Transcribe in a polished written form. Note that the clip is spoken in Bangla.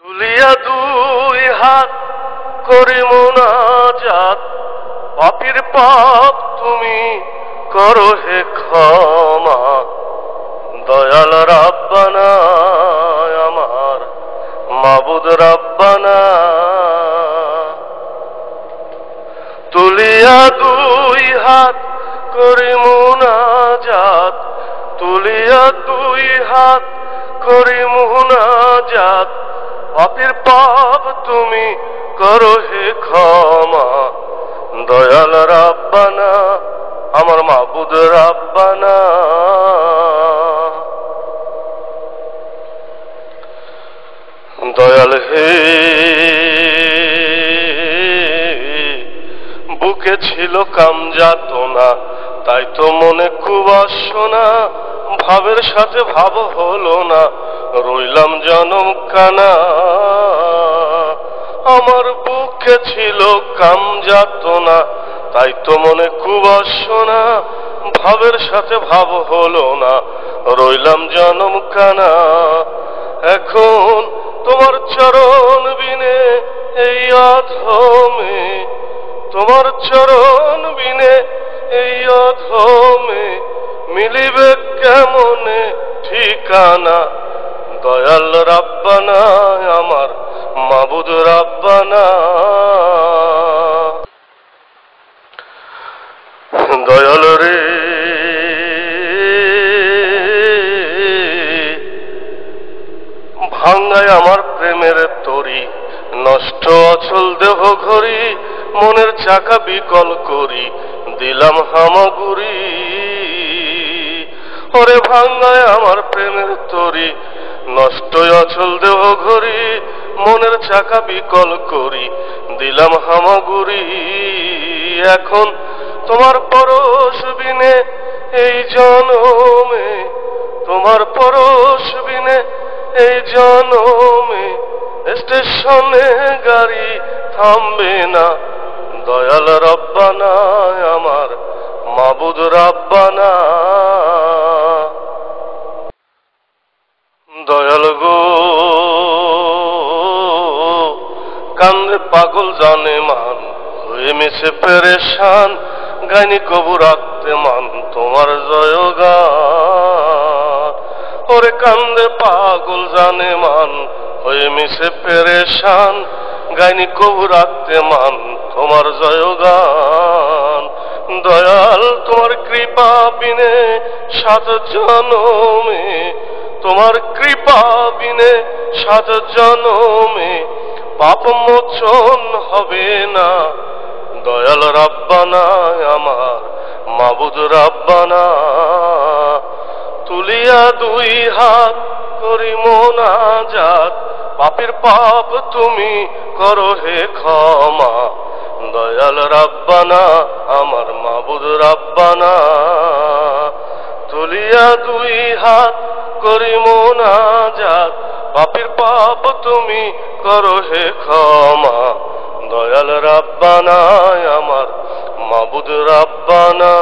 তুলিয়া দুই হাত করি মুনাজাত, পাপীর পাপ তুমি করো হে ক্ষমা। দয়াল রাব্বানা আমার মাবুদ রাব্বানা, তুলিয়া দুই হাত করি মুনাজাত, তুলিয়া দুই হাত করি মুনাজাত, পাপীর পাপ তুমি করো হে ক্ষমা। দয়াল রাব্বানা আমার মাবুদ রাব্বানা। দয়াল হে বুকে ছিল কামযাতনা, তাই তো মনে কুবাসনা, ভাবের সাথে ভাব হলো না, রইলাম জনম কানা। আমার বুকে ছিল কামযাতনা, তাই তো মনে কুবাসনা, ভাবের সাথে ভাব হলো না, রইলাম জনম কানা। এখন তোমার চরণ বিনে এই অধমে, তোমার চরণ বিনে এই অধমে, মিলিবে কেমনে ঠিকানা। দয়াল রাব্বানা আমার মাবুদ রাব্বানা। দয়াল রে ভাঙ্গায় আমার প্রেমের তরি, নষ্ট অচল দেহ ঘড়ি, মনের চাকা বিকল করি দিলাম হামাগুড়ি। ওরে ভাঙ্গায় আমার প্রেমের তরি, নষ্ট অচল দেহ ঘড়ি, মনের চাকা বিকল করি দিলাম হামাগুড়ি। এখন তোমার পরশ বিনে এই জনমে, তোমার পরশ বিনে এই জনমে, স্টেশনে গাড়ি থামবে না। দয়াল রাব্বানা আমার মাবুদ রাব্বানা। দয়াল গো কান্দে পাগল জানে মান, হয়ে মিশে পেরেশান, গাইনি কবু রাখতে মান তোমার জয়গান। ওরে কান্দে পাগল জানে মান, হয়ে মিশে পেরেশান, গাইনি কবু রাখতে মান তোমার জয়গান। দয়াল তোমার কৃপা বিনে সাত জনমে, তোমার কৃপা বিনে সাত জনমে, পাপ মোচন হবে না। দয়াল রাব্বানা আমার মাবুদ রাব্বানা, তুলিয়া দুই হাত করি মুনাজাত, পাপীর পাপ তুমি করো হে ক্ষমা। দয়াল রাব্বানা আমার মাবুদ রাব্বানা, তুলিয়া দুই হাত করি মুনাজাত, পাপীর পাপ তুমি করো হে ক্ষমা। দয়াল রাব্বানা আমার মাবুদ রাব্বানা।